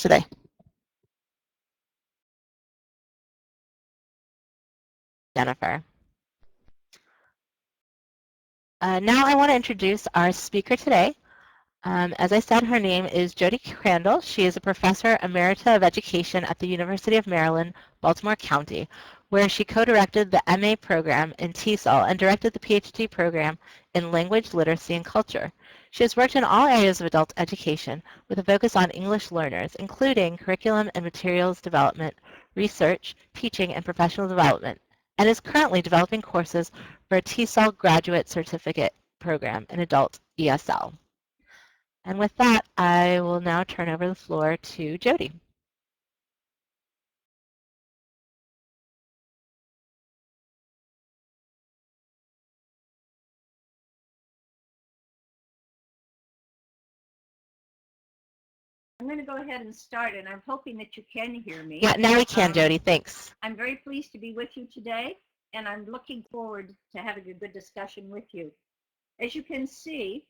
today? Jennifer. Now I want to introduce our speaker today. As I said, her name is Jodi Crandall. She is a professor emerita of education at the University of Maryland, Baltimore County, where she co-directed the MA program in TESOL and directed the Ph.D. program in language, literacy, and culture. She has worked in all areas of adult education with a focus on English learners, including curriculum and materials development, research, teaching, and professional development, and is currently developing courses for a TESOL graduate certificate program in adult ESL. And with that, I will now turn over the floor to Jodi. I'm going to go ahead and start, and I'm hoping that you can hear me. Yeah, now we can, Jodi. Thanks. I'm very pleased to be with you today, and I'm looking forward to having a good discussion with you. As you can see,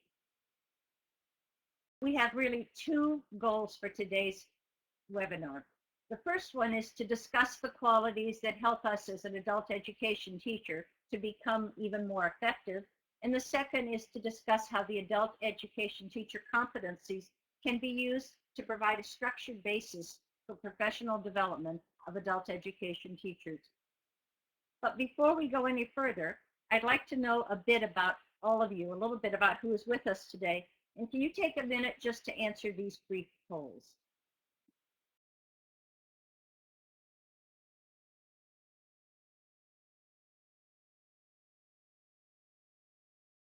we have really two goals for today's webinar. The first one is to discuss the qualities that help us as an adult education teacher to become even more effective. And the second is to discuss how the adult education teacher competencies can be used to provide a structured basis for professional development of adult education teachers. But before we go any further, I'd like to know a bit about all of you, a little bit about who is with us today. And can you take a minute just to answer these brief polls?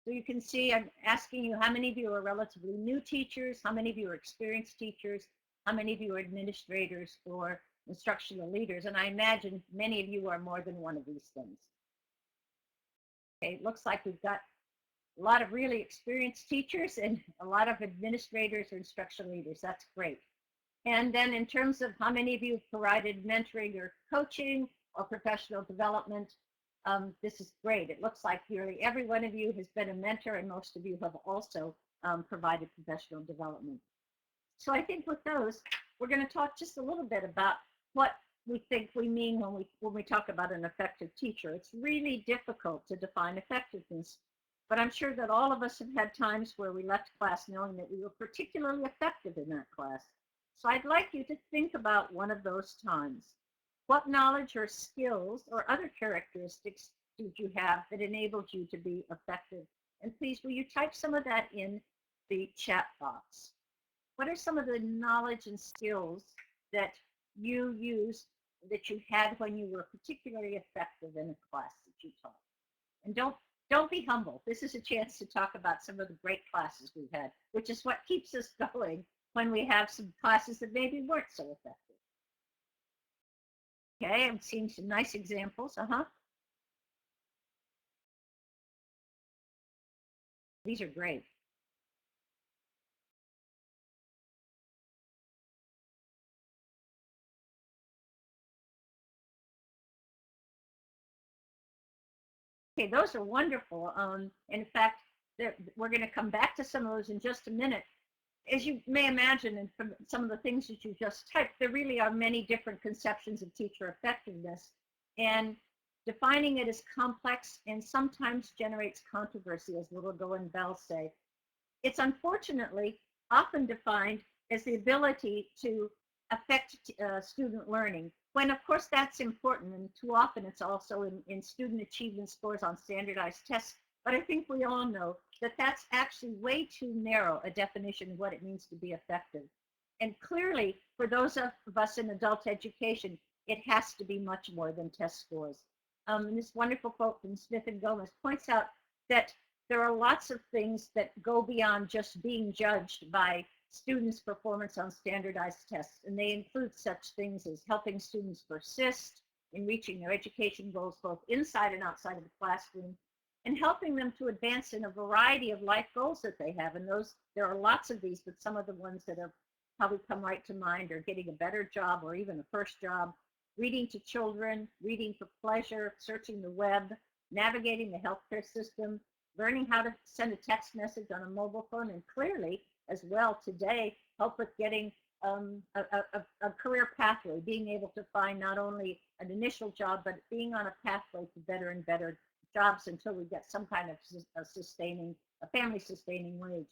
So you can see I'm asking you how many of you are relatively new teachers, how many of you are experienced teachers, how many of you are administrators or instructional leaders, and I imagine many of you are more than one of these things. Okay, it looks like we've got a lot of really experienced teachers and a lot of administrators or instructional leaders. That's great. And then in terms of how many of you have provided mentoring or coaching or professional development, this is great. It looks like nearly every one of you has been a mentor, and most of you have also provided professional development. So I think with those, we're going to talk just a little bit about what we think we mean when we talk about an effective teacher. It's really difficult to define effectiveness, but I'm sure that all of us have had times where we left class knowing that we were particularly effective in that class. So I'd like you to think about one of those times. What knowledge or skills or other characteristics did you have that enabled you to be effective? And please, will you type some of that in the chat box? What are some of the knowledge and skills that you used, that you had when you were particularly effective in a class that you taught? And don't be humble. This is a chance to talk about some of the great classes we've had, which is what keeps us going when we have some classes that maybe weren't so effective. Okay, I'm seeing some nice examples. These are great. Okay, those are wonderful. In fact, we're going to come back to some of those in just a minute. As you may imagine, and from some of the things that you just typed, there really are many different conceptions of teacher effectiveness. And defining it is complex and sometimes generates controversy, as Little Go and Bell say. It's unfortunately often defined as the ability to affect student learning, when of course that's important, and too often it's also in student achievement scores on standardized tests. But I think we all know that that's actually way too narrow a definition of what it means to be effective. And clearly, for those of us in adult education, it has to be much more than test scores. And this wonderful quote from Smith and Gomez points out that there are lots of things that go beyond just being judged by students' performance on standardized tests, and they include such things as helping students persist in reaching their education goals both inside and outside of the classroom, and helping them to advance in a variety of life goals that they have. And those, there are lots of these, but some of the ones that have probably come right to mind are getting a better job or even a first job, reading to children, reading for pleasure, searching the web, navigating the healthcare system, learning how to send a text message on a mobile phone, and clearly as well today help with getting a career pathway, being able to find not only an initial job, but being on a pathway to better and better jobs until we get some kind of a family sustaining wage.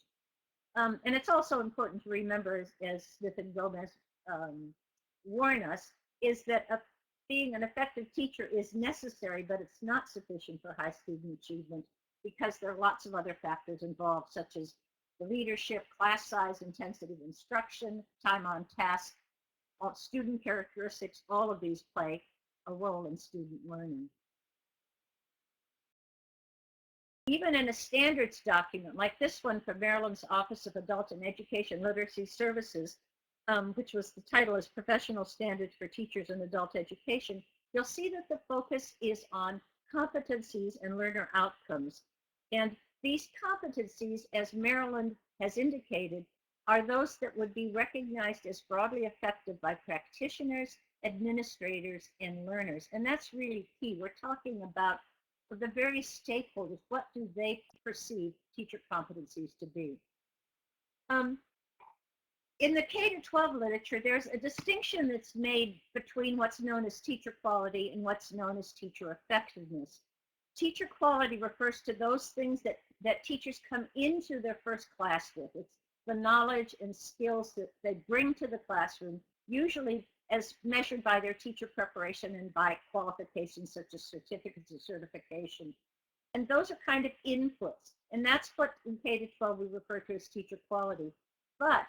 And it's also important to remember, as Smith and Gomez warn us, is that being an effective teacher is necessary, but it's not sufficient for high student achievement because there are lots of other factors involved, such as the leadership, class size, intensity of instruction, time on task, student characteristics. All of these play a role in student learning. Even in a standards document like this one from Maryland's Office of Adult and Education Literacy Services, which was the title is Professional Standards for Teachers in Adult Education, you'll see that the focus is on competencies and learner outcomes. And these competencies, as Maryland has indicated, are those that would be recognized as broadly effective by practitioners, administrators, and learners. And that's really key. We're talking about the various stakeholders. What do they perceive teacher competencies to be? In the K-12 literature, there's a distinction that's made between what's known as teacher quality and what's known as teacher effectiveness. Teacher quality refers to those things that teachers come into their first class with. It's the knowledge and skills that they bring to the classroom, usually as measured by their teacher preparation and by qualifications such as certificates of certification. And those are kind of inputs. And that's what in K-12 we refer to as teacher quality. But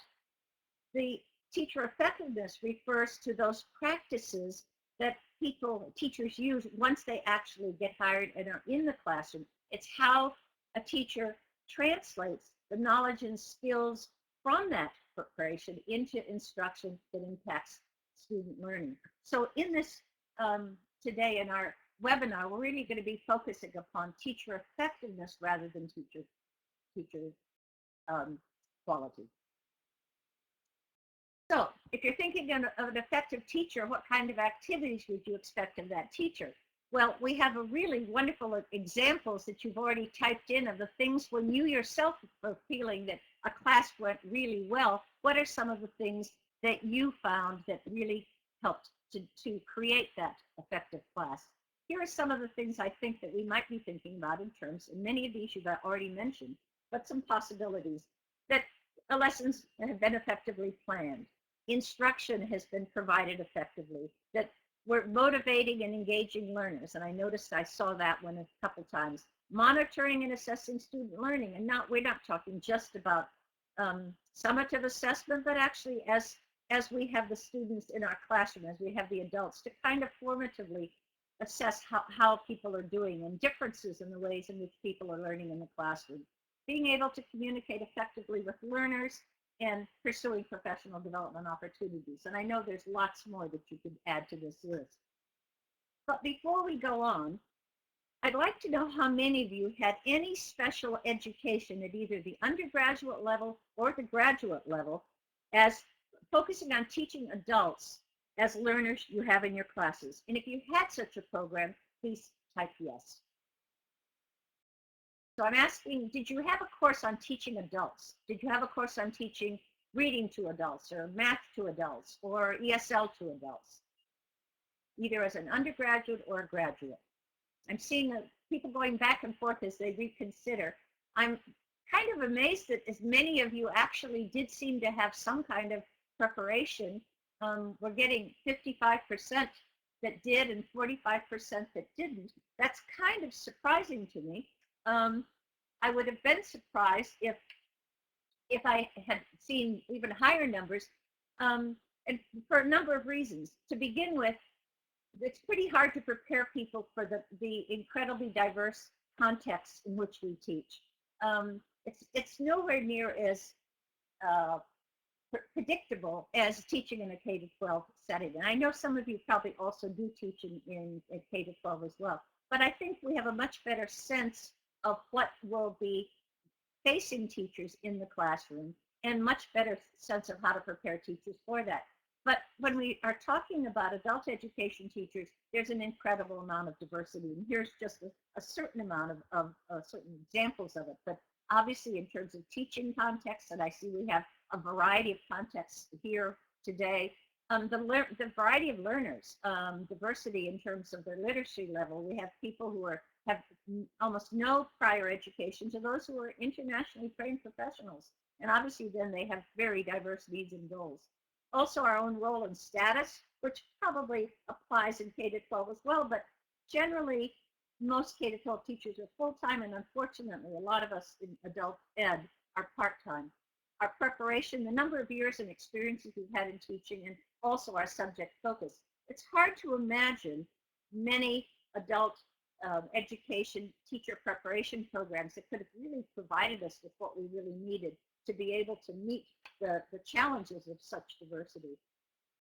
the teacher effectiveness refers to those practices that teachers use once they actually get hired and are in the classroom. It's how a teacher translates the knowledge and skills from that preparation into instruction that impacts student learning. So in this today in our webinar, we're really going to be focusing upon teacher effectiveness rather than teacher quality. So if you're thinking of an effective teacher, what kind of activities would you expect of that teacher? Well, we have a really wonderful examples that you've already typed in of the things when you yourself are feeling that a class went really well. What are some of the things that you found that really helped to create that effective class? Here are some of the things I think that we might be thinking about in terms, and many of these you've already mentioned, but some possibilities that lessons have been effectively planned. Instruction has been provided effectively, that we're motivating and engaging learners. And I noticed I saw that one a couple times. Monitoring and assessing student learning. And we're not talking just about summative assessment, but actually as we have the students in our classroom, as we have the adults, to kind of formatively assess how people are doing and differences in the ways in which people are learning in the classroom. Being able to communicate effectively with learners and pursuing professional development opportunities. And I know there's lots more that you could add to this list. But before we go on, I'd like to know how many of you had any special education at either the undergraduate level or the graduate level as focusing on teaching adults as learners you have in your classes. And if you had such a program, please type yes. So I'm asking, did you have a course on teaching adults? Did you have a course on teaching reading to adults or math to adults or ESL to adults, either as an undergraduate or a graduate? I'm seeing people going back and forth as they reconsider. I'm kind of amazed that as many of you actually did seem to have some kind of preparation. We're getting 55% that did and 45% that didn't. That's kind of surprising to me. I would have been surprised if I had seen even higher numbers, and for a number of reasons. To begin with, it's pretty hard to prepare people for the incredibly diverse contexts in which we teach. It's nowhere near as predictable as teaching in a K-12 setting. And I know some of you probably also do teach in K-12 as well. But I think we have a much better sense of what will be facing teachers in the classroom and much better sense of how to prepare teachers for that. But when we are talking about adult education teachers, there's an incredible amount of diversity. And here's just a certain amount of certain examples of it. But obviously in terms of teaching context, and I see we have a variety of contexts here today. The variety of learners, diversity in terms of their literacy level. We have people who have almost no prior education to those who are internationally trained professionals. And obviously then they have very diverse needs and goals. Also our own role and status, which probably applies in K-12 as well, but generally most K-12 teachers are full-time, and unfortunately a lot of us in adult ed are part-time. Our preparation, the number of years and experiences we've had in teaching, and also our subject focus. It's hard to imagine many adult education teacher preparation programs that could have really provided us with what we really needed to be able to meet the challenges of such diversity.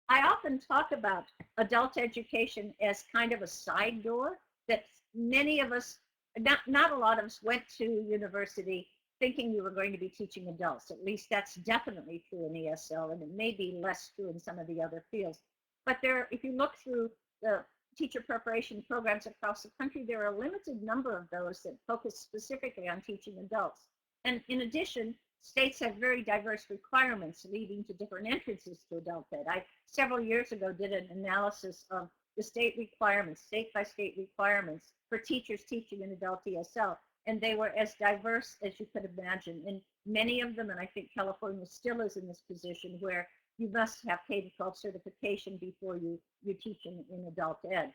I often talk about adult education as kind of a side door that many of us, not a lot of us, went to university thinking you were going to be teaching adults. At least that's definitely true in ESL, and it may be less true in some of the other fields. But if you look through the teacher preparation programs across the country, there are a limited number of those that focus specifically on teaching adults. And in addition, states have very diverse requirements leading to different entrances to adult ed. I, several years ago, did an analysis of the state requirements, state by state requirements for teachers teaching in adult ESL. And they were as diverse as you could imagine. And many of them, and I think California still is in this position, where you must have K-12 certification before you teach in adult ed.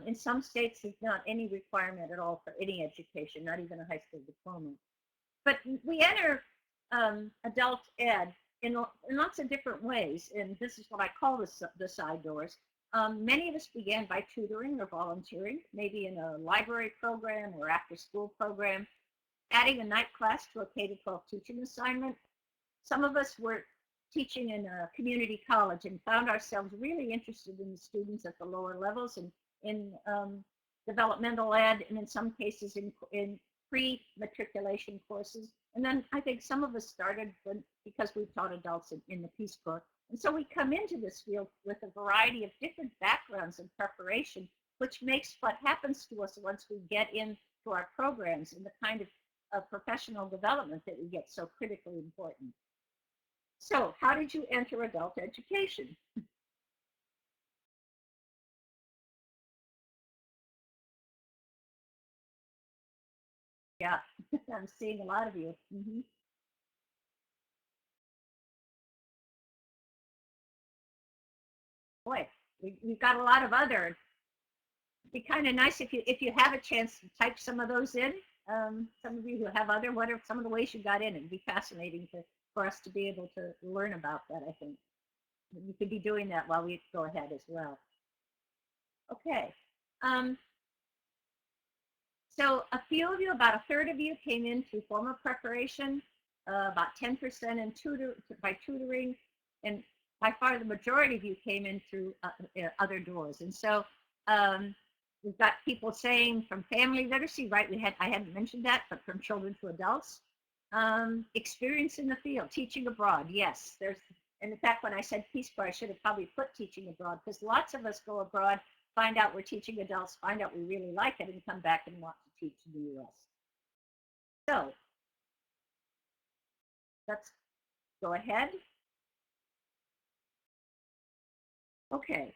In some states, there's not any requirement at all for any education, not even a high school diploma. But we enter adult ed in lots of different ways, and this is what I call the side doors. Many of us began by tutoring or volunteering, maybe in a library program or after school program, adding a night class to a K-12 teaching assignment. Some of us were teaching in a community college and found ourselves really interested in the students at the lower levels and in developmental ed, and in some cases in pre-matriculation courses. And then I think some of us started because we taught adults in the Peace Corps. And so we come into this field with a variety of different backgrounds and preparation, which makes what happens to us once we get into our programs and the kind of professional development that we get so critically important. So how did you enter adult education? Yeah, I'm seeing a lot of you. Mm-hmm. Boy, we've got a lot of other. It'd be kind of nice if you have a chance to type some of those in. Some of you who have other, what are some of the ways you got in? It'd be fascinating for us to be able to learn about that, I think. You could be doing that while we go ahead as well. Okay. So a few of you, about a third of you, came in through formal preparation, about 10% by tutoring, and by far the majority of you came in through other doors. And so we've got people saying from family literacy, right? I hadn't mentioned that, but from children to adults. Experience in the field, teaching abroad, yes. And in fact, when I said Peace Corps, I should have probably put teaching abroad, because lots of us go abroad, find out we're teaching adults, find out we really like it, and come back and want to teach in the U.S. So let's go ahead. Okay.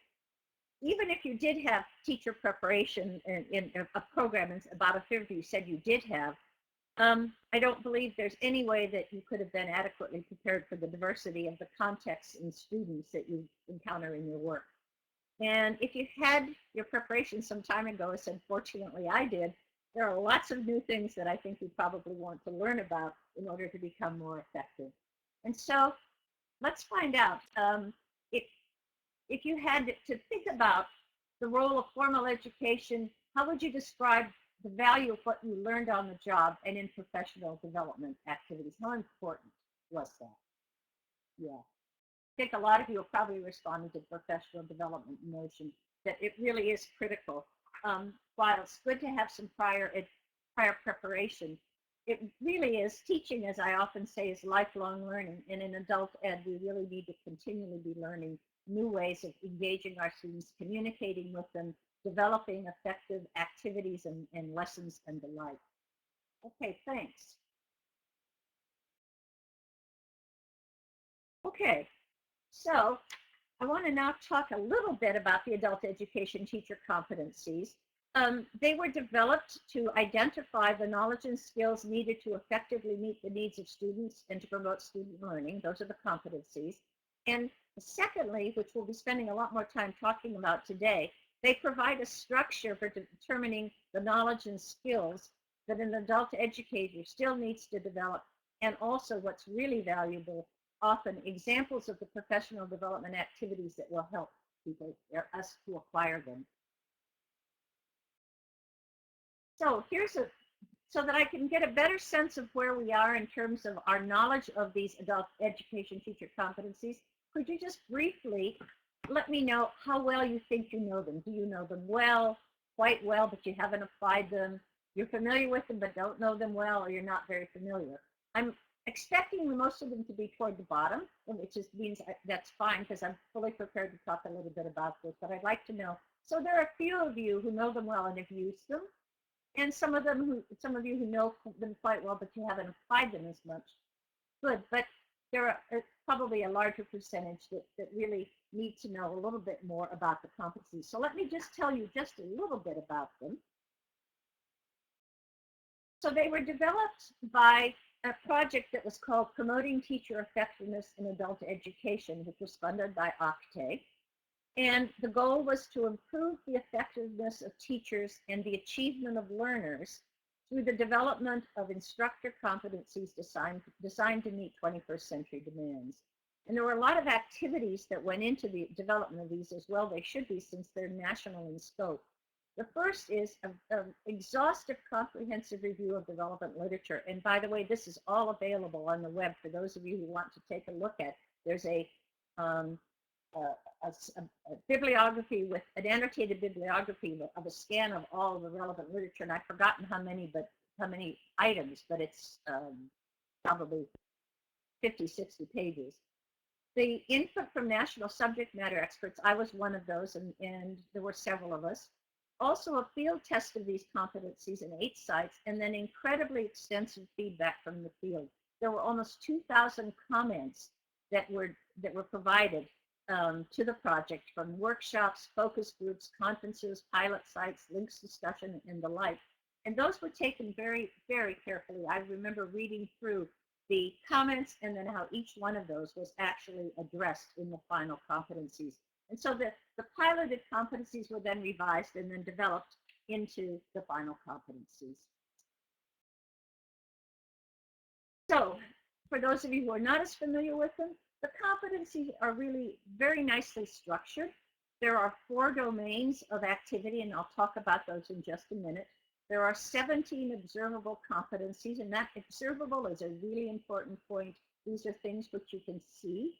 Even if you did have teacher preparation in a program, and about a third of you said you did have, I don't believe there's any way that you could have been adequately prepared for the diversity of the contexts and students that you encounter in your work. And if you had your preparation some time ago, as unfortunately I did, there are lots of new things that I think you probably want to learn about in order to become more effective. And so let's find out. If you had to think about the role of formal education, how would you describe the value of what you learned on the job and in professional development activities? How important was that? Yeah. I think a lot of you have probably responded to professional development notion that it really is critical. While it's good to have some prior preparation, it really is teaching, as I often say, is lifelong learning. And in adult ed, we really need to continually be learning new ways of engaging our students, communicating with them, developing effective activities and lessons and the like. Okay, thanks. Okay, So I want to now talk a little bit about the adult education teacher competencies. They were developed to identify the knowledge and skills needed to effectively meet the needs of students and to promote student learning. Those are the competencies. And secondly, which we'll be spending a lot more time talking about today, they provide a structure for determining the knowledge and skills that an adult educator still needs to develop, and also what's really valuable, often examples of the professional development activities that will help people, us, to acquire them. So so that I can get a better sense of where we are in terms of our knowledge of these adult education teacher competencies, could you just briefly let me know how well you think you know them? Do you know them well, quite well, but you haven't applied them? You're familiar with them but don't know them well, or you're not very familiar? I'm expecting most of them to be toward the bottom, which just means that's fine because I'm fully prepared to talk a little bit about this, but I'd like to know. So there are a few of you who know them well and have used them, and some of you who know them quite well, but you haven't applied them as much. Good, but there are probably a larger percentage that really need to know a little bit more about the competencies. So let me just tell you just a little bit about them. So they were developed by a project that was called Promoting Teacher Effectiveness in Adult Education, which was funded by OCTE. And the goal was to improve the effectiveness of teachers and the achievement of learners through the development of instructor competencies designed to meet 21st century demands. And there were a lot of activities that went into the development of these, as well they should be, since they're national in scope. The first is an exhaustive, comprehensive review of development literature. And by the way, this is all available on the web for those of you who want to take a look at. There's a bibliography, with an annotated bibliography of a scan of all of the relevant literature, and I've forgotten how many items, but it's probably 50, 60 pages. The input from national subject matter experts, I was one of those, and there were several of us. Also a field test of these competencies in 8 sites, and then incredibly extensive feedback from the field. There were almost 2,000 comments that were provided to the project, from workshops, focus groups, conferences, pilot sites, links discussion, and the like. And those were taken very, very carefully. I remember reading through the comments and then how each one of those was actually addressed in the final competencies. And so the piloted competencies were then revised and then developed into the final competencies. So for those of you who are not as familiar with them, the competencies are really very nicely structured. There are 4 domains of activity, and I'll talk about those in just a minute. There are 17 observable competencies, and that observable is a really important point. These are things which you can see.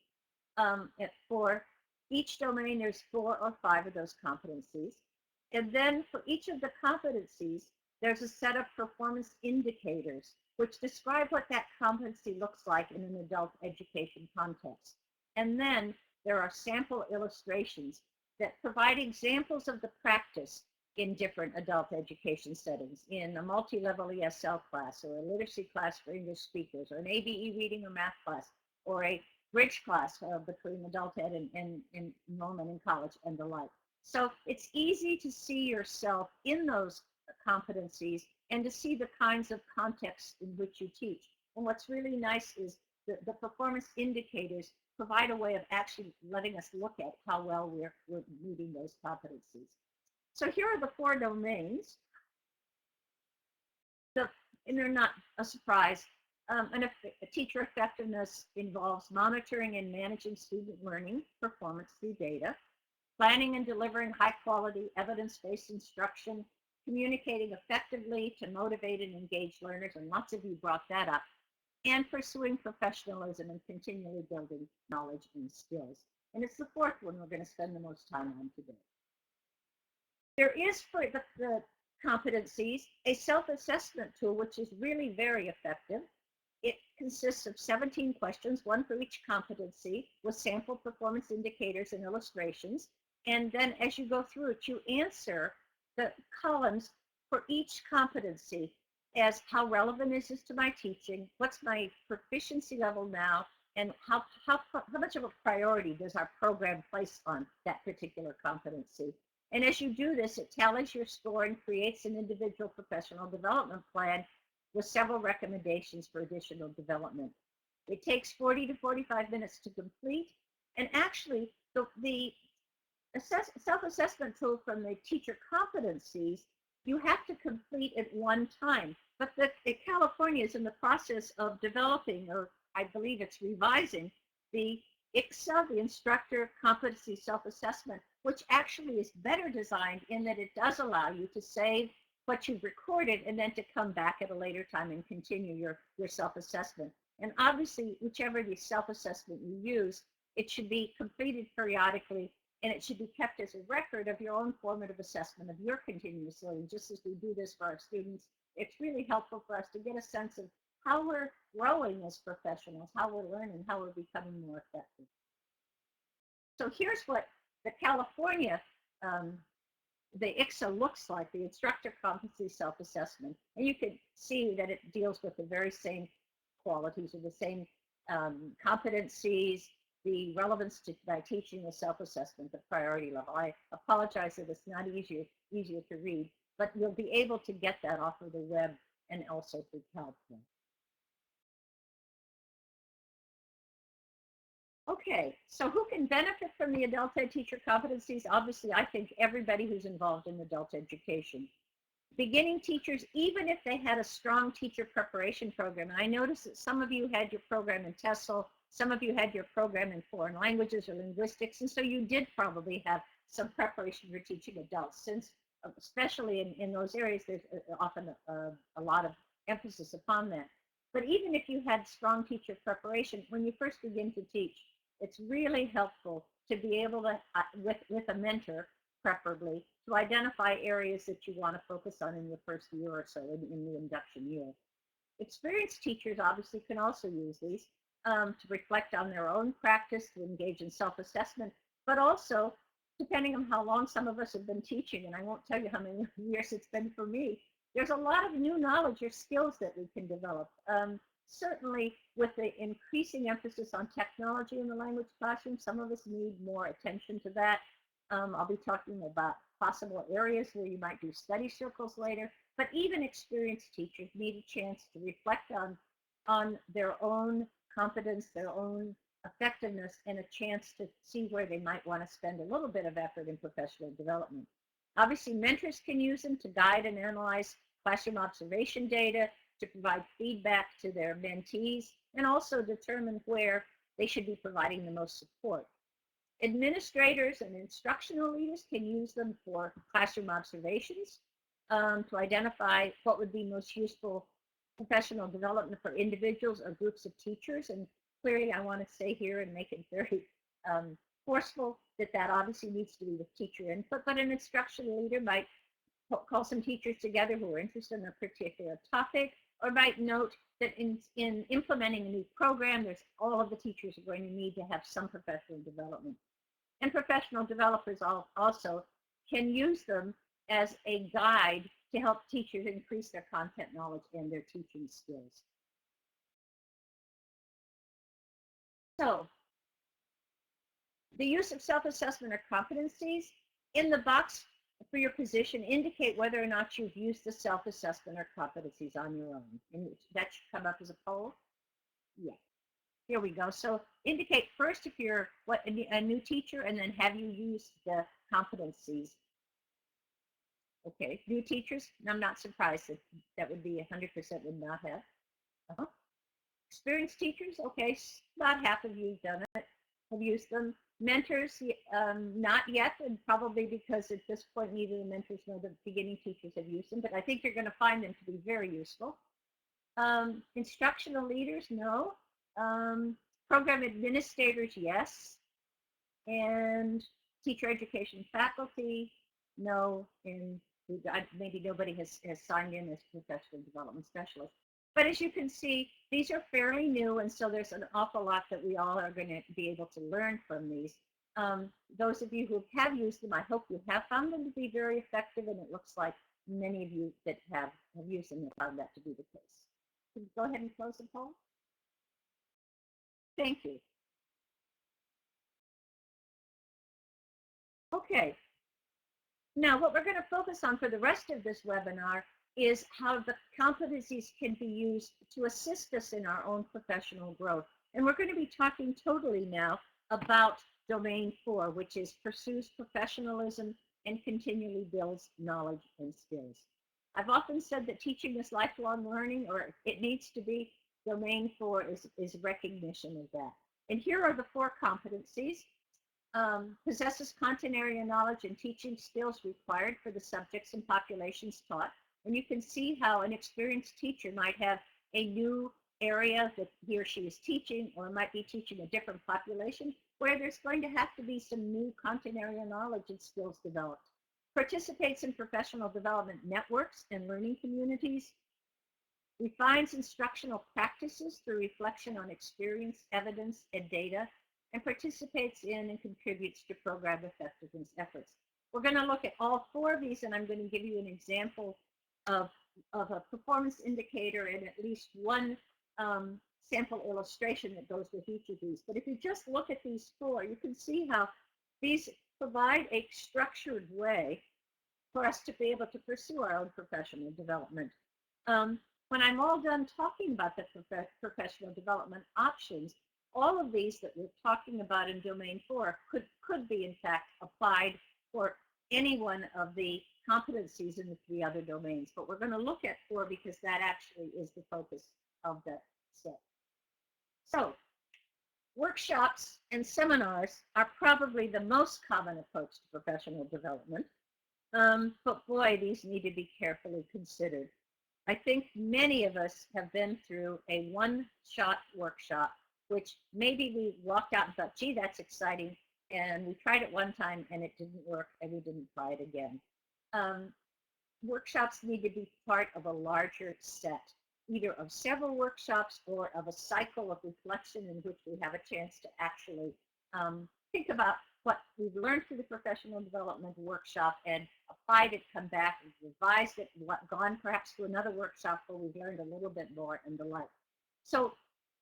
For each domain, there's 4 or 5 of those competencies. And then for each of the competencies, there's a set of performance indicators which describe what that competency looks like in an adult education context. And then there are sample illustrations that provide examples of the practice in different adult education settings, in a multi-level ESL class, or a literacy class for English speakers, or an ABE reading or math class, or a bridge class between adult ed and enrollment in college, and the like. So it's easy to see yourself in those competencies and to see the kinds of contexts in which you teach. And what's really nice is the performance indicators provide a way of actually letting us look at how well we're meeting those competencies. So here are the 4 domains. And they're not a surprise. Teacher effectiveness involves monitoring and managing student learning performance through data, planning and delivering high-quality, evidence-based instruction, communicating effectively to motivate and engage learners, and lots of you brought that up, and pursuing professionalism and continually building knowledge and skills. And it's the 4th one we're going to spend the most time on today. There is, for the competencies, a self-assessment tool, which is really very effective. It consists of 17 questions, 1 for each competency, with sample performance indicators and illustrations. And then as you go through it, you answer the columns for each competency as how relevant is this to my teaching, what's my proficiency level now, and how much of a priority does our program place on that particular competency. And as you do this, it tallies your score and creates an individual professional development plan with several recommendations for additional development. It takes 40 to 45 minutes to complete, and actually the self-assessment tool from the teacher competencies, you have to complete at one time. But California is in the process of developing, or I believe it's revising, the ICSA, the Instructor Competency Self-Assessment, which actually is better designed in that it does allow you to save what you've recorded and then to come back at a later time and continue your self-assessment. And obviously, whichever the self-assessment you use, it should be completed periodically, and it should be kept as a record of your own formative assessment of your continuous learning. Just as we do this for our students, it's really helpful for us to get a sense of how we're growing as professionals, how we're learning, how we're becoming more effective. So here's what the California, the ICSA looks like, the Instructor Competency Self-Assessment. And you can see that it deals with the very same qualities or the same competencies, the relevance to my teaching, the self-assessment, the priority level. I apologize that it's not easier to read, but you'll be able to get that off of the web and also through CALPRO. Okay, so who can benefit from the adult ed teacher competencies? Obviously, I think everybody who's involved in adult education. Beginning teachers, even if they had a strong teacher preparation program, and I noticed that some of you had your program in TESOL, some of you had your program in foreign languages or linguistics, and so you did probably have some preparation for teaching adults, since especially in those areas, there's often a lot of emphasis upon that. But even if you had strong teacher preparation, when you first begin to teach, it's really helpful to be able to, with a mentor, preferably, to identify areas that you want to focus on in your first year or so in the induction year. Experienced teachers obviously can also use these to reflect on their own practice, to engage in self-assessment, but also, depending on how long some of us have been teaching, and I won't tell you how many years it's been for me, there's a lot of new knowledge or skills that we can develop. Certainly, with the increasing emphasis on technology in the language classroom, some of us need more attention to that. I'll be talking about possible areas where you might do study circles later, but even experienced teachers need a chance to reflect on their own competence, their own effectiveness, and a chance to see where they might want to spend a little bit of effort in professional development. Obviously, mentors can use them to guide and analyze classroom observation data, to provide feedback to their mentees, and also determine where they should be providing the most support. Administrators and instructional leaders can use them for classroom observations, to identify what would be most useful professional development for individuals or groups of teachers. And clearly, I want to say here and make it very forceful that obviously needs to be with teacher input, but an instructional leader might call some teachers together who are interested in a particular topic, or might note that in implementing a new program, all of the teachers are going to need to have some professional development. And professional developers also can use them as a guide to help teachers increase their content knowledge and their teaching skills. So, the use of self-assessment or competencies. In the box for your position, indicate whether or not you've used the self-assessment or competencies on your own. And that should come up as a poll. Yeah. Here we go. So indicate first if you're a new teacher, and then have you used the competencies. Okay, new teachers, I'm not surprised that would be 100% would not have. Experienced teachers, okay, about half of you have done it, have used them. Mentors, not yet, and probably because at this point neither the mentors nor the beginning teachers have used them, but I think you're going to find them to be very useful. Instructional leaders, no. Program administrators, yes. And teacher education faculty, no. And maybe nobody has signed in as professional development specialist. But as you can see, these are fairly new, and so there's an awful lot that we all are going to be able to learn from these. Those of you who have used them, I hope you have found them to be very effective, and it looks like many of you that have used them have found that to be the case. Can you go ahead and close the poll? Thank you. Okay, now what we're going to focus on for the rest of this webinar is how the competencies can be used to assist us in our own professional growth. And we're going to be talking totally now about domain 4, which is pursues professionalism and continually builds knowledge and skills. I've often said that teaching is lifelong learning, or it needs to be. Domain 4 is recognition of that. And here are the 4 competencies. Possesses content area knowledge and teaching skills required for the subjects and populations taught. And you can see how an experienced teacher might have a new area that he or she is teaching, or might be teaching a different population, where there's going to have to be some new content area knowledge and skills developed. Participates in professional development networks and learning communities. Refines instructional practices through reflection on experience, evidence, and data, and participates in and contributes to program effectiveness efforts. We're going to look at all 4 of these, and I'm going to give you an example of a performance indicator and at least one sample illustration that goes with each of these. But if you just look at these 4, you can see how these provide a structured way for us to be able to pursue our own professional development. When I'm all done talking about the professional development options, all of these that we're talking about in domain 4 could be in fact applied for any one of the competencies in the 3 other domains. But we're going to look at 4 because that actually is the focus of that set. So workshops and seminars are probably the most common approach to professional development. But boy, these need to be carefully considered. I think many of us have been through a one-shot workshop, which maybe we walked out and thought, gee, that's exciting, and we tried it one time and it didn't work, and we didn't try it again. Workshops need to be part of a larger set, either of several workshops or of a cycle of reflection in which we have a chance to actually think about what we've learned through the professional development workshop and applied it, come back and revised it, gone perhaps to another workshop where we've learned a little bit more and the like. So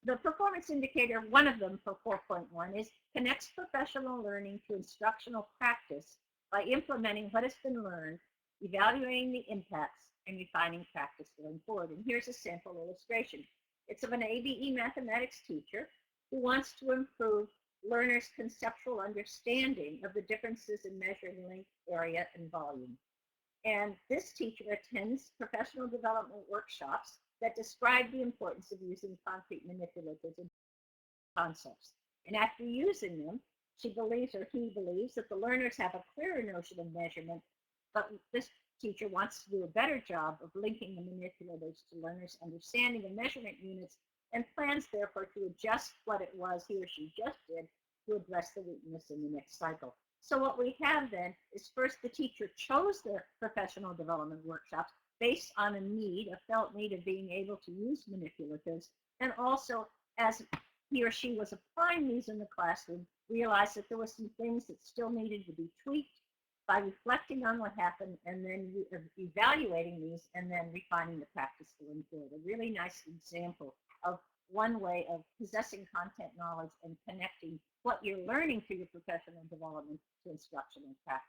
the performance indicator, one of them for 4.1, is connects professional learning to instructional practice by implementing what has been learned, evaluating the impacts, and refining practice going forward. And here's a sample illustration. It's of an ABE mathematics teacher who wants to improve learners' conceptual understanding of the differences in measuring length, area, and volume. And this teacher attends professional development workshops that describe the importance of using concrete manipulatives and concepts. And after using them, she believes, or he believes, that the learners have a clearer notion of measurement, but this teacher wants to do a better job of linking the manipulatives to learners' understanding of measurement units, and plans therefore to adjust what it was he or she just did to address the weakness in the next cycle. So what we have then is, first, the teacher chose their professional development workshops based on a need, a felt need of being able to use manipulatives, and also as he or she was applying these in the classroom, realized that there were some things that still needed to be tweaked by reflecting on what happened and then evaluating these and then refining the practice going forward. A really nice example of one way of possessing content knowledge and connecting what you're learning through your professional development to instructional practice.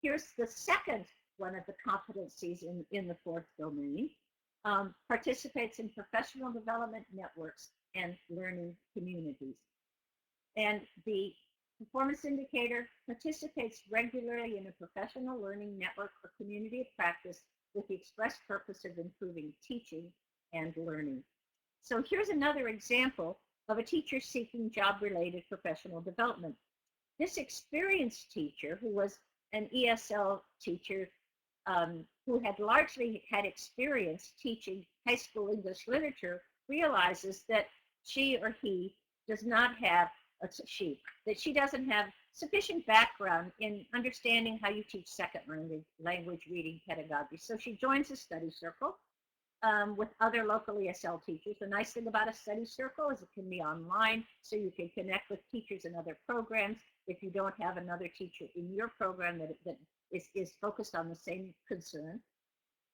Here's the second one of the competencies in the 4th domain. Participates in professional development networks and learning communities. And the performance indicator participates regularly in a professional learning network or community of practice with the express purpose of improving teaching and learning. So here's another example of a teacher seeking job-related professional development. This experienced teacher, who was an ESL teacher, who had largely had experience teaching high school English literature, realizes that she or he does not have, that she doesn't have sufficient background in understanding how you teach second language reading pedagogy. So she joins a study circle with other local ESL teachers. The nice thing about a study circle is it can be online, so you can connect with teachers in other programs if you don't have another teacher in your program that is focused on the same concern.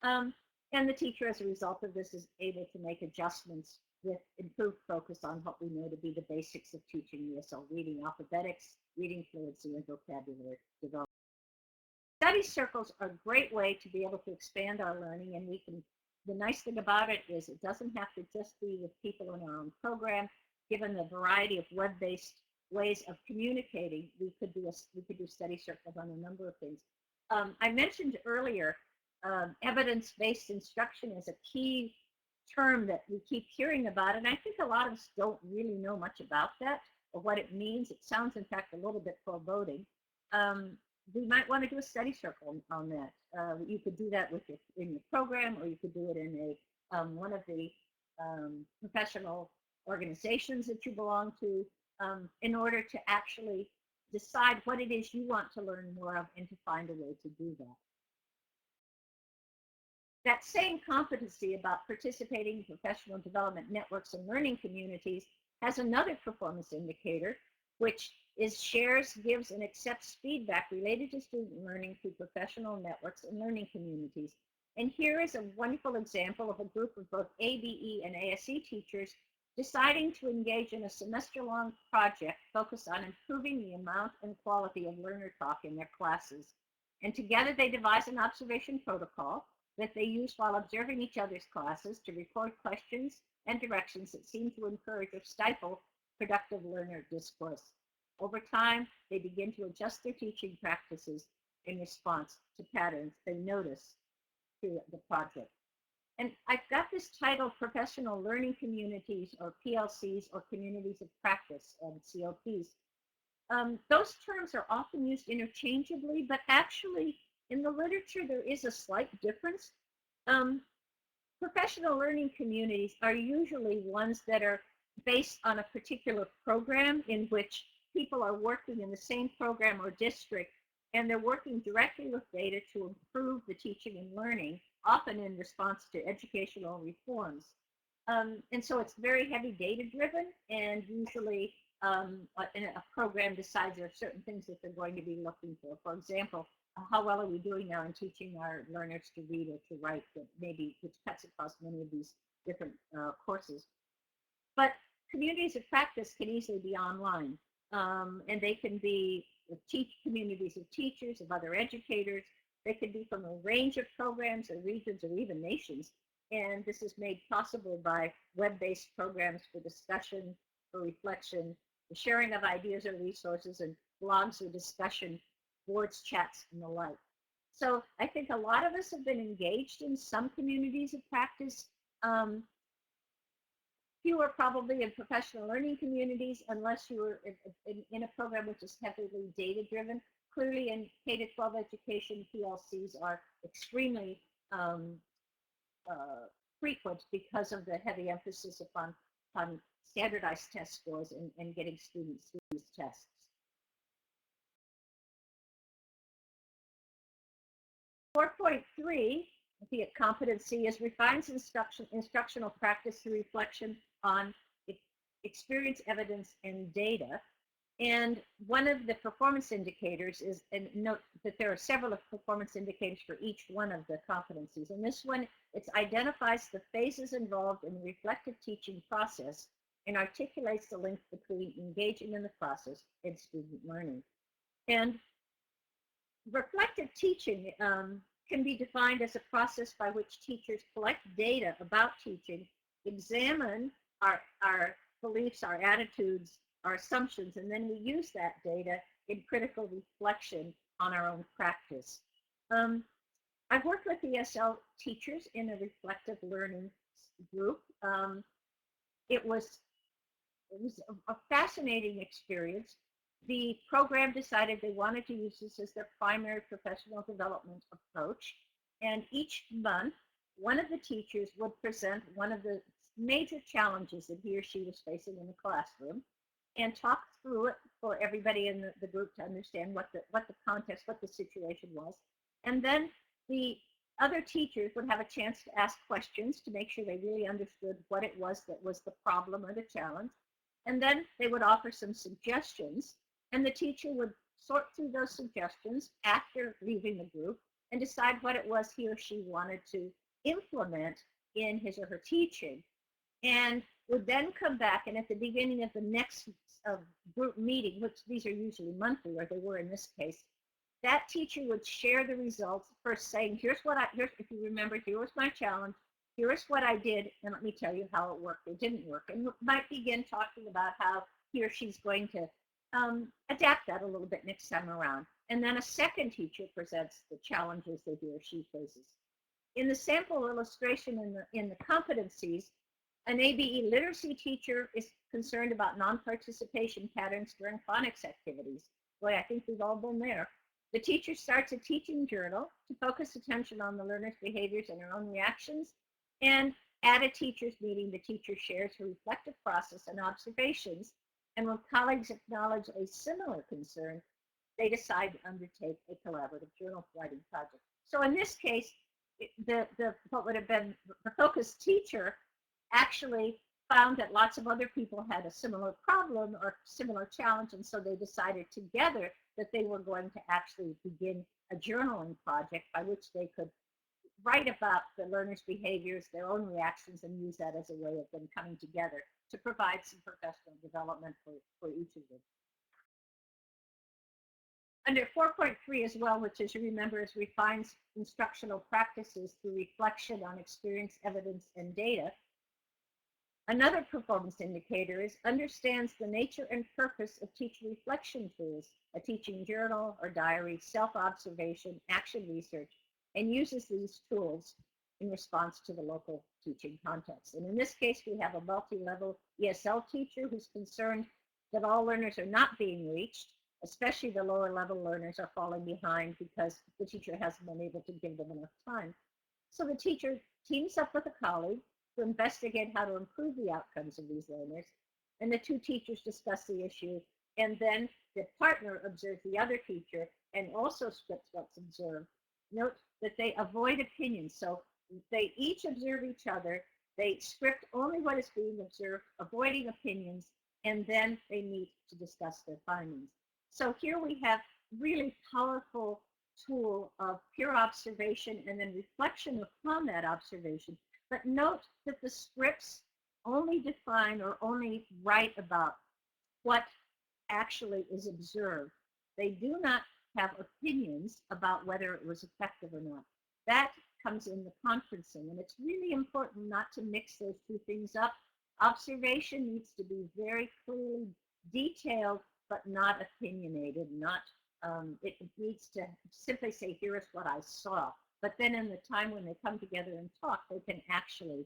And the teacher, as a result of this, is able to make adjustments with improved focus on what we know to be the basics of teaching ESL reading, alphabetics, reading fluency, and vocabulary development. Study circles are a great way to be able to expand our learning, and the nice thing about it is it doesn't have to just be with people in our own program. Given the variety of web-based ways of communicating, we could do study circles on a number of things. I mentioned earlier evidence-based instruction is a key term that we keep hearing about, and I think a lot of us don't really know much about that or what it means. It sounds, in fact, a little bit foreboding. We might want to do a study circle on that. You could do that in your program, or you could do it in one of the professional organizations that you belong to, in order to actually decide what it is you want to learn more of and to find a way to do that. That same competency about participating in professional development networks and learning communities has another performance indicator, which is shares, gives, and accepts feedback related to student learning through professional networks and learning communities. And here is a wonderful example of a group of both ABE and ASE teachers deciding to engage in a semester-long project focused on improving the amount and quality of learner talk in their classes. And together they devise an observation protocol that they use while observing each other's classes to record questions and directions that seem to encourage or stifle productive learner discourse. Over time, they begin to adjust their teaching practices in response to patterns they notice through the project. And I've got this title, Professional Learning Communities, or PLCs, or Communities of Practice, COPs. Those terms are often used interchangeably, but actually in the literature there is a slight difference. Professional learning communities are usually ones that are based on a particular program in which people are working in the same program or district, and they're working directly with data to improve the teaching and learning, often in response to educational reforms. And so it's very heavy data driven, and usually a program decides there are certain things that they're going to be looking for. For example, how well are we doing now in teaching our learners to read or to write, which cuts across many of these different courses. But communities of practice can easily be online, and they can be communities of teachers, of other educators. They can be from a range of programs or regions or even nations. And this is made possible by web-based programs for discussion, for reflection, the sharing of ideas or resources, and blogs or discussion boards, chats, and the like. So I think a lot of us have been engaged in some communities of practice. Fewer probably in professional learning communities, unless you were in a program which is heavily data-driven. Clearly in K-12 education, PLCs are extremely frequent because of the heavy emphasis upon standardized test scores and getting students through these tests. .3, the competency, is refines instructional practice through reflection on experience, evidence, and data. And one of the performance indicators is, and note that there are several performance indicators for each one of the competencies. And this one, it identifies the phases involved in the reflective teaching process and articulates the link between engaging in the process and student learning. And reflective teaching can be defined as a process by which teachers collect data about teaching, examine our beliefs, our attitudes, our assumptions, and then we use that data in critical reflection on our own practice. I've worked with ESL teachers in a reflective learning group. It was a fascinating experience. The program decided they wanted to use this as their primary professional development approach. And each month, one of the teachers would present one of the major challenges that he or she was facing in the classroom and talk through it for everybody in the group to understand what the context, what the situation was. And then the other teachers would have a chance to ask questions to make sure they really understood what it was that was the problem or the challenge. And then they would offer some suggestions, and the teacher would sort through those suggestions after leaving the group and decide what it was he or she wanted to implement in his or her teaching. And would then come back, and at the beginning of the next group meeting, which these are usually monthly, or they were in this case, that teacher would share the results, first saying, here's, if you remember, here was my challenge, here's what I did, and let me tell you how it worked or didn't work. And might begin talking about how he or she's going to adapt that a little bit next time around. And then a second teacher presents the challenges that he or she faces. In the sample illustration in the competencies, an ABE literacy teacher is concerned about non-participation patterns during phonics activities. Boy, I think we've all been there. The teacher starts a teaching journal to focus attention on the learner's behaviors and her own reactions. And at a teacher's meeting, the teacher shares her reflective process and observations. And when colleagues acknowledge a similar concern, they decide to undertake a collaborative journal writing project. So in this case, what would have been the focus teacher actually found that lots of other people had a similar problem or similar challenge, and so they decided together that they were going to actually begin a journaling project by which they could write about the learners' behaviors, their own reactions, and use that as a way of them coming together to provide some professional development for each of them. Under 4.3 as well, which as you remember is refines instructional practices through reflection on experience, evidence, and data. Another performance indicator is understands the nature and purpose of teacher reflection tools, a teaching journal or diary, self-observation, action research, and uses these tools in response to the local teaching context. And in this case, we have a multi-level ESL teacher who's concerned that all learners are not being reached, especially the lower level learners are falling behind because the teacher hasn't been able to give them enough time. So the teacher teams up with a colleague to investigate how to improve the outcomes of these learners, and the two teachers discuss the issue, and then the partner observes the other teacher and also scripts what's observed. Note that they avoid opinions, so they each observe each other, they script only what is being observed, avoiding opinions, and then they meet to discuss their findings. So here we have really powerful tool of pure observation and then reflection upon that observation. But note that the scripts only define or only write about what actually is observed. They do not have opinions about whether it was effective or not. That comes in the conferencing, and it's really important not to mix those two things up. Observation needs to be very clearly detailed, but not opinionated, it needs to simply say, here is what I saw. But then in the time when they come together and talk, they can actually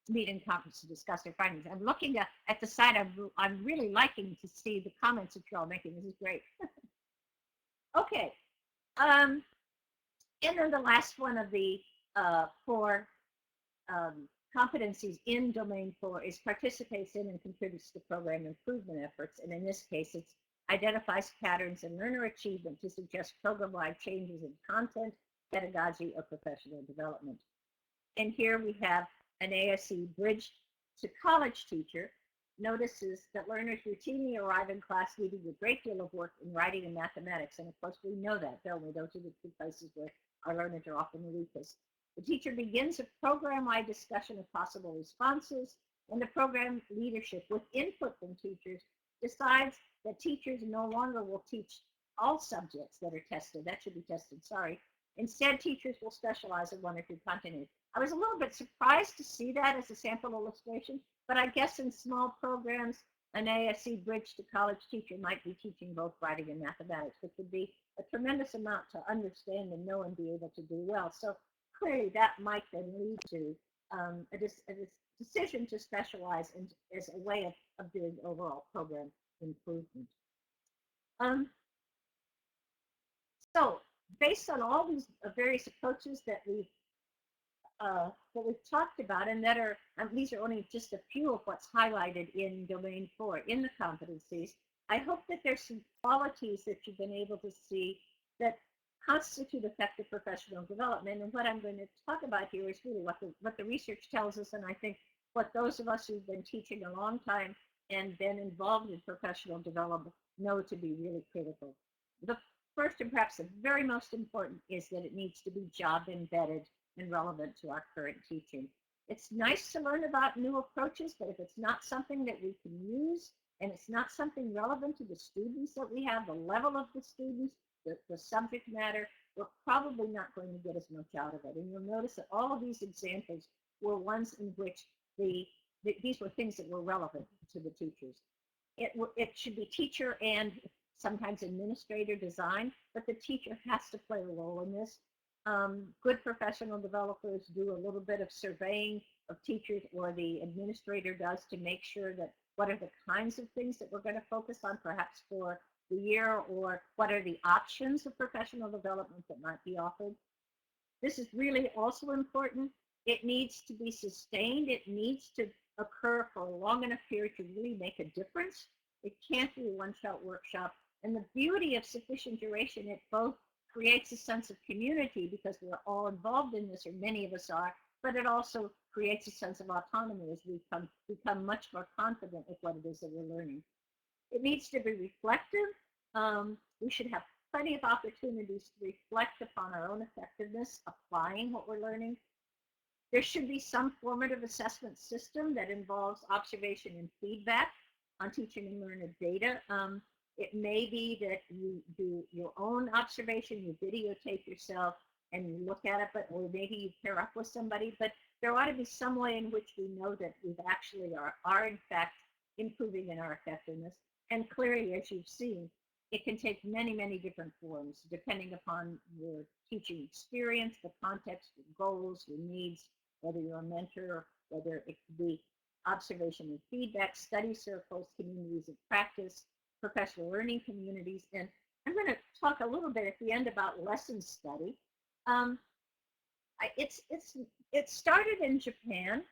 meet in conference to discuss their findings. I'm looking at the side. I'm really liking to see the comments that you're all making. This is great. Okay. And then the last one of the four competencies in Domain 4 is participates in and contributes to program improvement efforts. And in this case, it's identifies patterns in learner achievement to suggest program-wide changes in content, pedagogy, or professional development. And here we have an ASE bridge to college teacher notices that learners routinely arrive in class needing a great deal of work in writing and mathematics. And of course, we know that, don't we? Those are the two places where our learners are often the weakest. The teacher begins a program-wide discussion of possible responses, and the program leadership, with input from teachers, decides that teachers no longer will teach all subjects that are tested. That should be tested, sorry. Instead, teachers will specialize in one or two content. I was a little bit surprised to see that as a sample illustration, but I guess in small programs, an ASE bridge to college teacher might be teaching both writing and mathematics, which would be a tremendous amount to understand and know and be able to do well. So clearly that might then lead to a decision to specialize as a way of doing overall program improvement. So based on all these various approaches that we've talked about, and that are, these are only just a few of what's highlighted in Domain 4 in the competencies, I hope that there's some qualities that you've been able to see that constitute effective professional development. And what I'm going to talk about here is really what the research tells us, and I think what those of us who've been teaching a long time and been involved in professional development know to be really critical. The first and perhaps the very most important is that it needs to be job embedded and relevant to our current teaching. It's nice to learn about new approaches, but if it's not something that we can use and it's not something relevant to the students that we have, the level of the students, the subject matter, we're probably not going to get as much out of it. And you'll notice that all of these examples were ones in which these were things that were relevant to the teachers. It should be teacher and sometimes administrator design, but the teacher has to play a role in this. Good professional developers do a little bit of surveying of teachers, or the administrator does, to make sure that what are the kinds of things that we're going to focus on perhaps for the year, or what are the options of professional development that might be offered. This is really also important. It needs to be sustained. It needs to occur for a long enough period to really make a difference. It can't be a one-shot workshop. And the beauty of sufficient duration, it both creates a sense of community because we're all involved in this, or many of us are, but it also creates a sense of autonomy as we become much more confident with what it is that we're learning. It needs to be reflective. We should have plenty of opportunities to reflect upon our own effectiveness, applying what we're learning. There should be some formative assessment system that involves observation and feedback on teaching and learner data. It may be that you do your own observation, you videotape yourself, and you look at it, or maybe you pair up with somebody, but there ought to be some way in which we know that we actually are in fact improving in our effectiveness. And clearly, as you've seen, it can take many, many different forms, depending upon your teaching experience, the context, your goals, your needs, whether you're a mentor, whether it could be observation and feedback, study circles, communities of practice, professional learning communities. And I'm going to talk a little bit at the end about lesson study. It started in Japan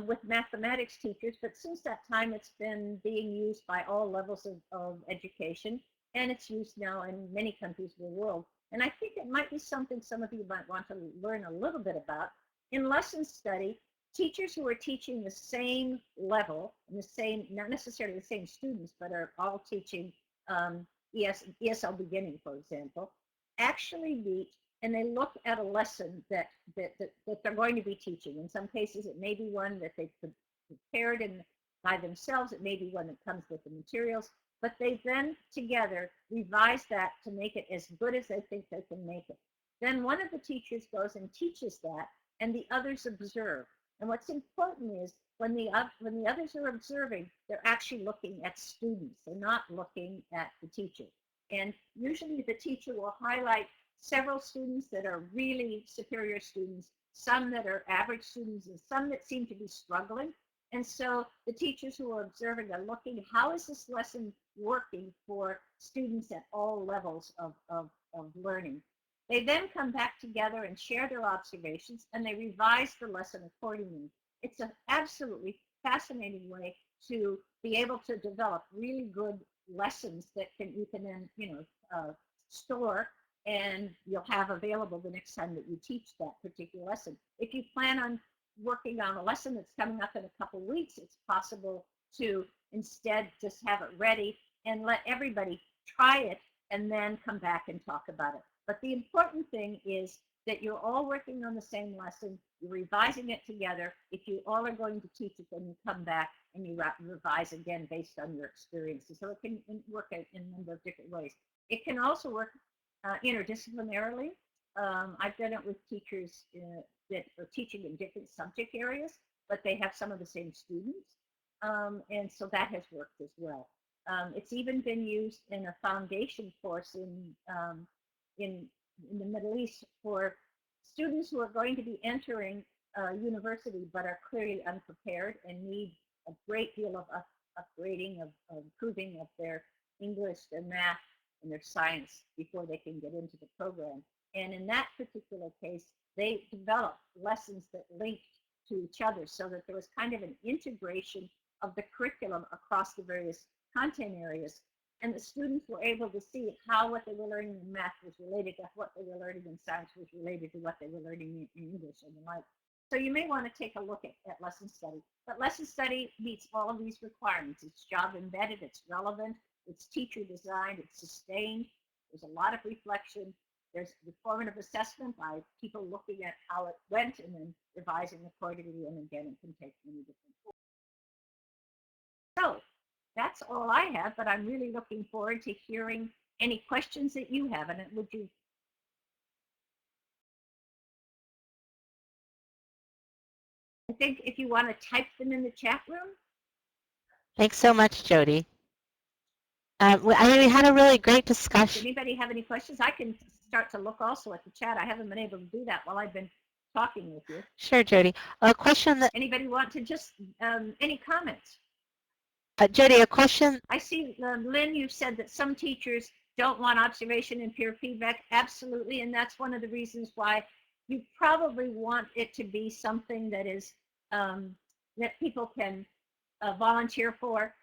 with mathematics teachers, but since that time it's been being used by all levels of education, and it's used now in many countries of the world. And I think it might be something some of you might want to learn a little bit about. In lesson study, teachers who are teaching the same level, and the same, not necessarily the same students, but are all teaching ESL beginning, for example, actually meet and they look at a lesson that they're going to be teaching. In some cases, it may be one that they've prepared by themselves. It may be one that comes with the materials. But they then together revise that to make it as good as they think they can make it. Then one of the teachers goes and teaches that, and the others observe. And what's important is when the others are observing, they're actually looking at students. They're not looking at the teacher. And usually the teacher will highlight several students that are really superior students, some that are average students, and some that seem to be struggling. And so the teachers who are observing are looking, how is this lesson working for students at all levels of learning? They then come back together and share their observations, and they revise the lesson accordingly. It's an absolutely fascinating way to be able to develop really good lessons that you can then store, and you'll have available the next time that you teach that particular lesson. If you plan on working on a lesson that's coming up in a couple weeks, it's possible to instead just have it ready and let everybody try it and then come back and talk about it. But the important thing is that you're all working on the same lesson, you're revising it together. If you all are going to teach it, then you come back and you revise again based on your experiences. So it can work in a number of different ways. It can also work interdisciplinarily. I've done it with teachers that are teaching in different subject areas, but they have some of the same students. And so that has worked as well. It's even been used in a foundation course in the Middle East for students who are going to be entering university but are clearly unprepared and need a great deal of upgrading, of improving of their English, their math, and their science before they can get into the program. And in that particular case, they developed lessons that linked to each other so that there was kind of an integration of the curriculum across the various content areas. And the students were able to see how what they were learning in math was related to what they were learning in science was related to what they were learning in English and the like. So you may want to take a look at lesson study. But lesson study meets all of these requirements. It's job embedded, it's relevant, it's teacher designed, it's sustained. There's a lot of reflection. There's the formative assessment by people looking at how it went and then revising accordingly, and again, it can take many different forms. So that's all I have, but I'm really looking forward to hearing any questions that you have. And would you? I think if you want to type them in the chat room. Thanks so much, Jodi. We had a really great Does discussion. anybody have any questions? I can start to look also at the chat. I haven't been able to do that while I've been talking with you. Sure, Jodi. A question that Anybody want to just any comments? Jodi, a question. I see, Lynn, you said that some teachers don't want observation and peer feedback. Absolutely, and that's one of the reasons why you probably want it to be something that is that people can volunteer for.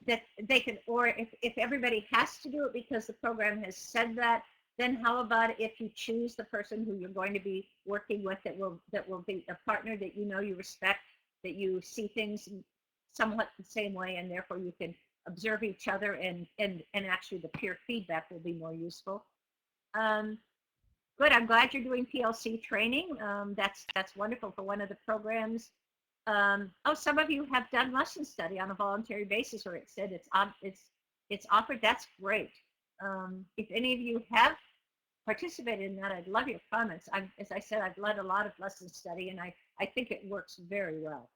That they can, or if everybody has to do it because the program has said that, then how about if you choose the person who you're going to be working with that will be a partner that you know you respect, that you see things somewhat the same way, and therefore you can observe each other, and actually the peer feedback will be more useful. Good. I'm glad you're doing PLC training. That's wonderful for one of the programs. Oh, some of you have done lesson study on a voluntary basis, or it said it's offered. That's great. If any of you have participated in that, I'd love your comments. As I said, I've led a lot of lesson study, and I think it works very well.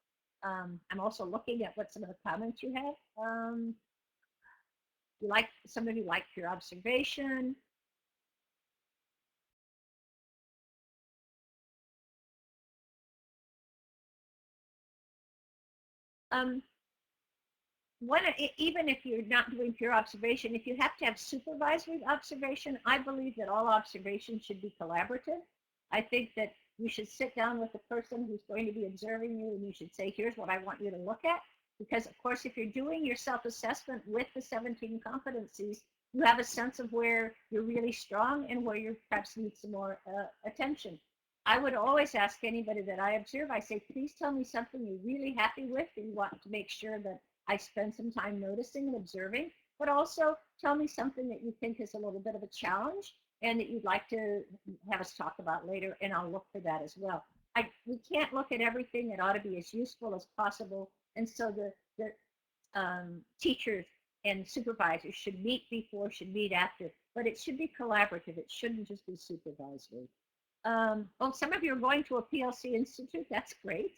I'm also looking at what some of the comments you have. Some of you like your observation. Even if you're not doing pure observation, if you have to have supervisory observation, I believe that all observation should be collaborative. I think that you should sit down with the person who's going to be observing you, and you should say, here's what I want you to look at. Because, of course, if you're doing your self-assessment with the 17 competencies, you have a sense of where you're really strong and where you perhaps need some more attention. I would always ask anybody that I observe, I say, please tell me something you're really happy with and you want to make sure that I spend some time noticing and observing, but also tell me something that you think is a little bit of a challenge and that you'd like to have us talk about later, and I'll look for that as well. We can't look at everything. It ought to be as useful as possible, and so the teachers and supervisors should meet before, should meet after, but it should be collaborative. It shouldn't just be supervisory. Well, some of you are going to a PLC Institute. That's great.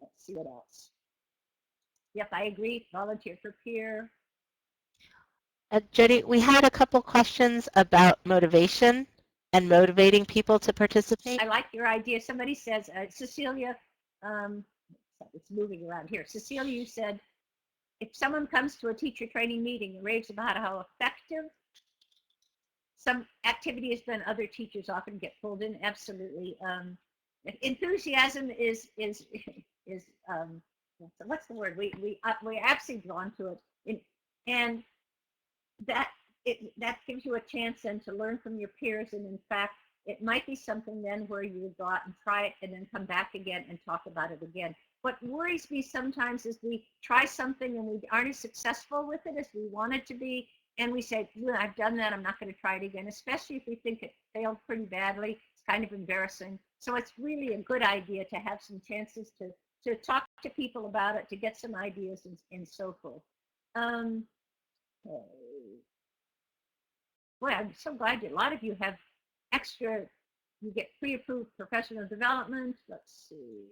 Let's see what else. Yep, I agree. Volunteer for peer. Jodi, we had a couple questions about motivation and motivating people to participate. I like your idea. Somebody says, Cecilia, it's moving around here. Cecilia, you said, if someone comes to a teacher training meeting and raves about how effective some activity has been, other teachers often get pulled in. Absolutely. Enthusiasm is what's the word? We absolutely drawn to it, and that gives you a chance then to learn from your peers. And in fact, it might be something then where you would go out and try it and then come back again and talk about it again. What worries me sometimes is we try something and we aren't as successful with it as we want it to be, and we say, I've done that, I'm not going to try it again, especially if we think it failed pretty badly. It's kind of embarrassing. So it's really a good idea to have some chances to talk to people about it, to get some ideas and so forth. Boy, I'm so glad a lot of you have extra, you get pre-approved professional development. Let's see.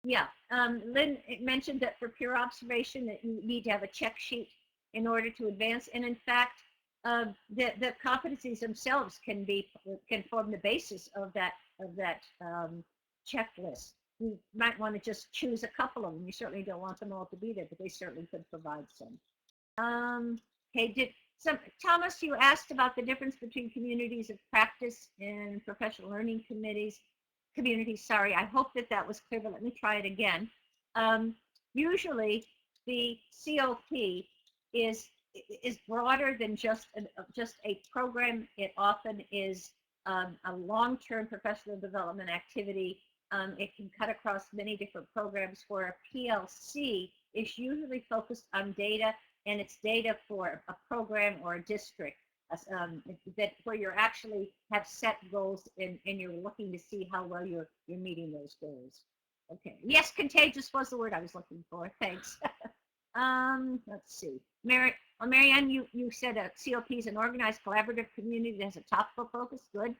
Yeah, Lynn mentioned that for pure observation that you need to have a check sheet in order to advance. And in fact, the competencies themselves can form the basis of that checklist. You might want to just choose a couple of them. You certainly don't want them all to be there, but they certainly could provide some. Okay, Thomas, you asked about the difference between communities of practice and professional learning communities. Sorry, I hope that was clear, but let me try it again. Usually, the COP is broader than just a program. It often is a long-term professional development activity It can cut across many different programs, where a PLC is usually focused on data, and it's data for a program or a district, that where you're actually have set goals, and you're looking to see how well you're meeting those goals. Okay. Yes, contagious was the word I was looking for. Thanks. Let's see. Marianne, you said COP is an organized, collaborative community that has a topical focus. Good.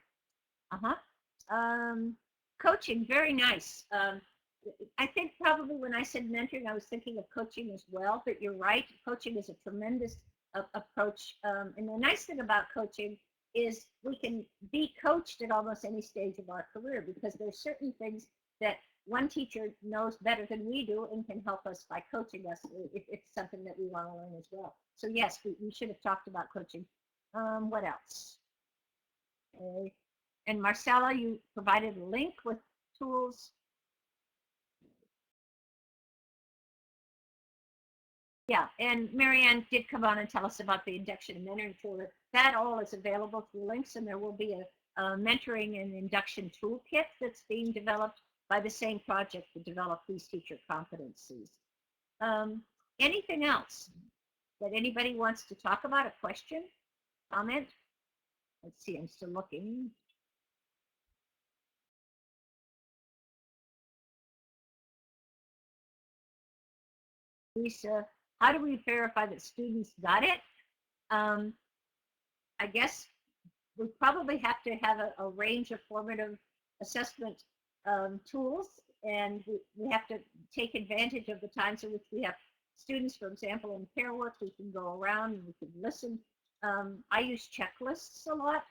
Uh-huh. Coaching, very nice. I think probably when I said mentoring, I was thinking of coaching as well, but you're right. Coaching is a tremendous approach. And the nice thing about coaching is we can be coached at almost any stage of our career, because there's certain things that one teacher knows better than we do and can help us by coaching us if it's something that we want to learn as well. So yes, we should have talked about coaching. What else? Okay. And Marcella, you provided a link with tools. Yeah, and Marianne did come on and tell us about the induction and mentoring tool. That all is available through links, and there will be a mentoring and induction toolkit that's being developed by the same project to develop these teacher competencies. Anything else that anybody wants to talk about? A question, comment? Let's see, I'm still looking. Lisa, how do we verify that students got it? I guess we probably have to have a range of formative assessment tools, and we have to take advantage of the times in which we have students, for example, in pair work. We can go around and we can listen. I use checklists a lot.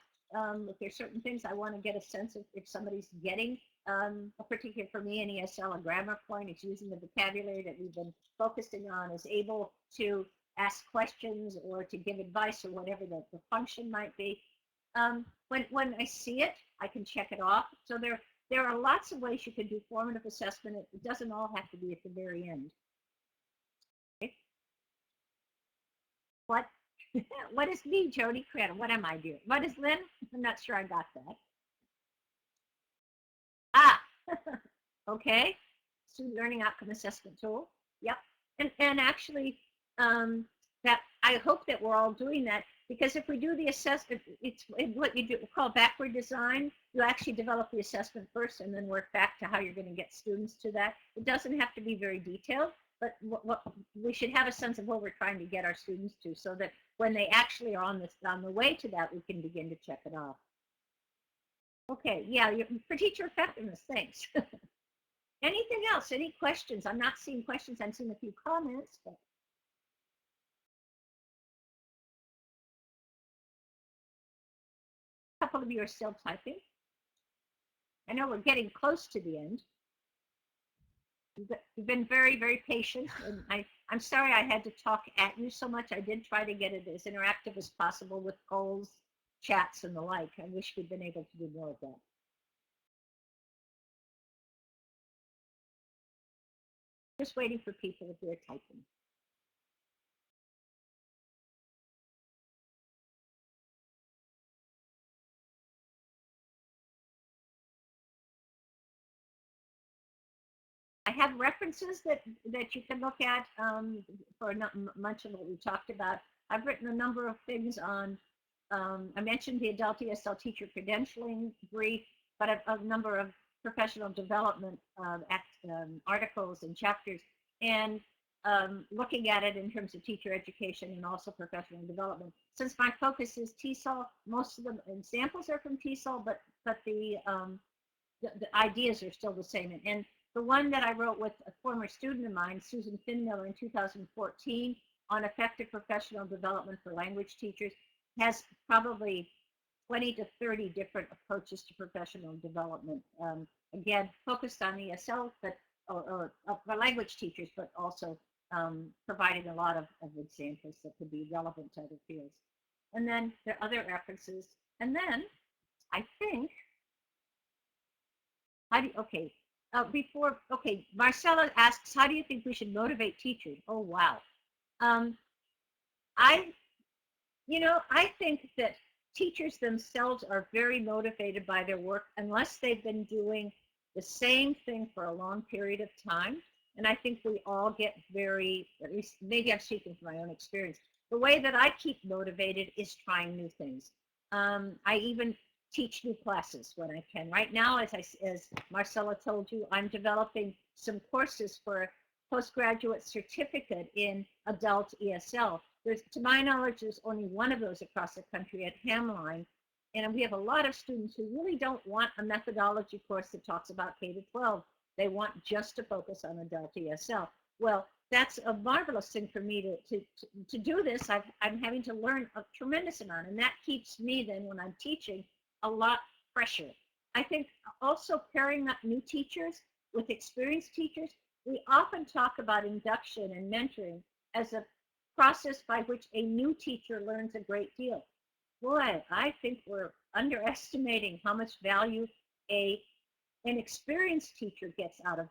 If there's certain things I want to get a sense of if somebody's getting a particular, for me, an ESL, a grammar point, it's using the vocabulary that we've been focusing on, is able to ask questions or to give advice or whatever the function might be. When I see it, I can check it off. So there are lots of ways you can do formative assessment. It doesn't all have to be at the very end. Okay. What? What is me, Jodi Crandall? What am I doing? What is Lynn? I'm not sure I got that. Ah, okay. Student Learning Outcome Assessment Tool. Yep. And actually, that I hope that we're all doing that, because if we do the assessment, it's what you do call backward design. You actually develop the assessment first and then work back to how you're going to get students to that. It doesn't have to be very detailed, but what we should have a sense of what we're trying to get our students to, so that when they actually are on the way to that, we can begin to check it off. Okay, yeah, for teacher effectiveness, thanks. Anything else? Any questions? I'm not seeing questions. I'm seeing a few comments, but a couple of you are still typing. I know we're getting close to the end. You've been very, very patient, and I'm sorry I had to talk at you so much. I did try to get it as interactive as possible with polls, chats, and the like. I wish we'd been able to do more of that. Just waiting for people if they're typing. I have references that you can look at for much of what we talked about. I've written a number of things on, I mentioned the adult ESL teacher credentialing brief, but a number of professional development articles and chapters, and looking at it in terms of teacher education and also professional development. Since my focus is TESOL, most of the examples are from TESOL, but the ideas are still the same. And the one that I wrote with a former student of mine, Susan Finmiller, in 2014 on effective professional development for language teachers, has probably 20 to 30 different approaches to professional development. Again, focused on ESL, but or for language teachers, but also providing a lot of examples that could be relevant to other fields. And then there are other references. And then I think, okay, Marcella asks, how do you think we should motivate teachers? Oh, wow. I think that teachers themselves are very motivated by their work unless they've been doing the same thing for a long period of time. And I think we all get very, at least maybe I'm speaking from my own experience, the way that I keep motivated is trying new things. I even teach new classes when I can. Right now, as Marcella told you, I'm developing some courses for a postgraduate certificate in adult ESL. To my knowledge, there's only one of those across the country at Hamline. And we have a lot of students who really don't want a methodology course that talks about K to 12. They want just to focus on adult ESL. Well, that's a marvelous thing for me to do this. I'm having to learn a tremendous amount, and that keeps me then, when I'm teaching, a lot fresher. I think also pairing up new teachers with experienced teachers, we often talk about induction and mentoring as a process by which a new teacher learns a great deal. Boy, I think we're underestimating how much value an experienced teacher gets out of that.